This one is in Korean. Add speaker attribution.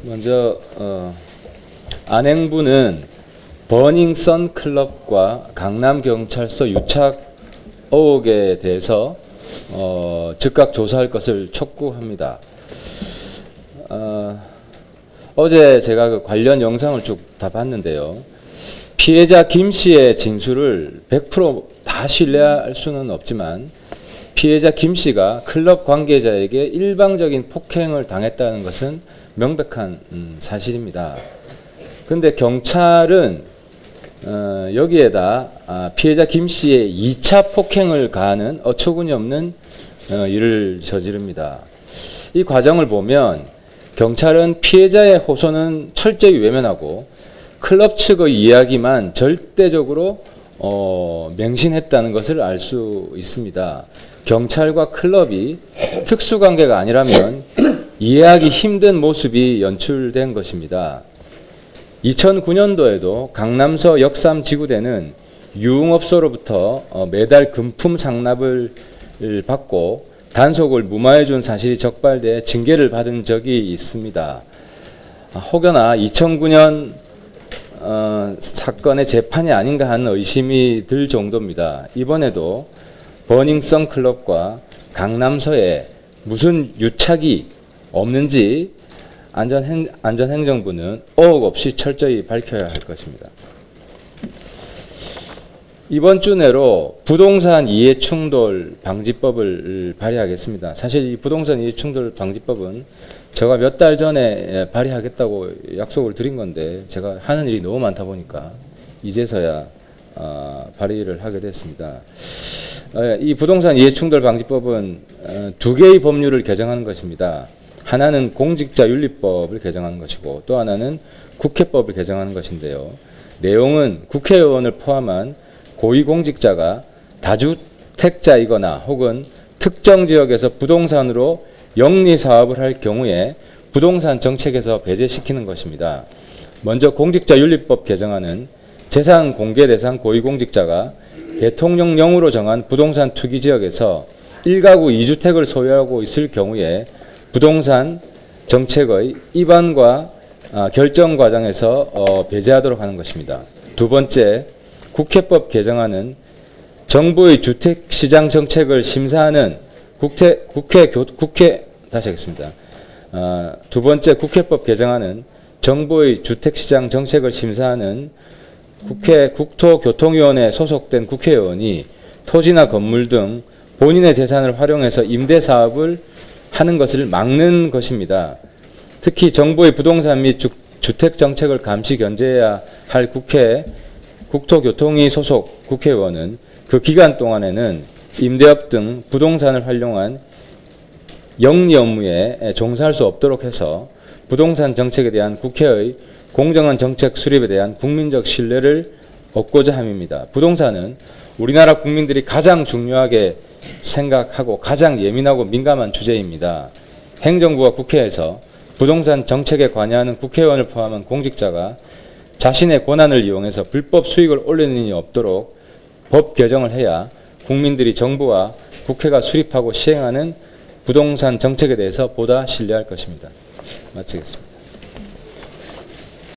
Speaker 1: 먼저 안행부는 버닝썬 클럽과 강남경찰서 유착 의혹에 대해서 즉각 조사할 것을 촉구합니다. 어제 제가 그 관련 영상을 쭉 다 봤는데요. 피해자 김 씨의 진술을 100% 다 신뢰할 수는 없지만 피해자 김 씨가 클럽 관계자에게 일방적인 폭행을 당했다는 것은 명백한 사실입니다. 그런데 경찰은 여기에다 피해자 김 씨의 2차 폭행을 가하는 어처구니 없는 일을 저지릅니다. 이 과정을 보면 경찰은 피해자의 호소는 철저히 외면하고 클럽 측의 이야기만 절대적으로 맹신했다는 것을 알 수 있습니다. 경찰과 클럽이 특수관계가 아니라면 이해하기 힘든 모습이 연출된 것입니다. 2009년도에도 강남서 역삼지구대는 유흥업소로부터 매달 금품 상납을 받고 단속을 무마해 준 사실이 적발돼 징계를 받은 적이 있습니다. 혹여나 2009년 사건의 재판이 아닌가 하는 의심이 들 정도입니다. 이번에도 버닝썬 클럽과 강남서에 무슨 유착이 없는지 안전행정부는 의혹 없이 철저히 밝혀야 할 것입니다. 이번 주 내로 부동산 이해충돌 방지법을 발의하겠습니다. 사실 이 부동산 이해충돌 방지법은 제가 몇 달 전에 발의하겠다고 약속을 드린 건데 제가 하는 일이 너무 많다 보니까 이제서야 발의를 하게 됐습니다. 이 부동산 이해충돌 방지법은 두 개의 법률을 개정하는 것입니다. 하나는 공직자윤리법을 개정하는 것이고 또 하나는 국회법을 개정하는 것인데요. 내용은 국회의원을 포함한 고위공직자가 다주택자이거나 혹은 특정 지역에서 부동산으로 영리사업을 할 경우에 부동산 정책에서 배제시키는 것입니다. 먼저 공직자윤리법 개정안은 재산 공개 대상 고위공직자가 대통령령으로 정한 부동산 투기 지역에서 1가구 2주택을 소유하고 있을 경우에 부동산 정책의 입안과 결정 과정에서 배제하도록 하는 것입니다. 두 번째, 국회법 개정안은 정부의 주택시장 정책을 심사하는 두 번째 국회법 개정안은 정부의 주택시장 정책을 심사하는 국회 국토교통위원회에 소속된 국회의원이 토지나 건물 등 본인의 재산을 활용해서 임대사업을 하는 것을 막는 것입니다. 특히 정부의 부동산 및 주택정책을 감시 견제해야 할 국토교통위 소속 국회의원은 그 기간 동안에는 임대업 등 부동산을 활용한 영리 업무에 종사할 수 없도록 해서 부동산 정책에 대한 국회의 공정한 정책 수립에 대한 국민적 신뢰를 얻고자 함입니다. 부동산은 우리나라 국민들이 가장 중요하게 생각하고 가장 예민하고 민감한 주제입니다. 행정부와 국회에서 부동산 정책에 관여하는 국회의원을 포함한 공직자가 자신의 권한을 이용해서 불법 수익을 올리는 일이 없도록 법 개정을 해야 국민들이 정부와 국회가 수립하고 시행하는 부동산 정책에 대해서 보다 신뢰할 것입니다. 마치겠습니다.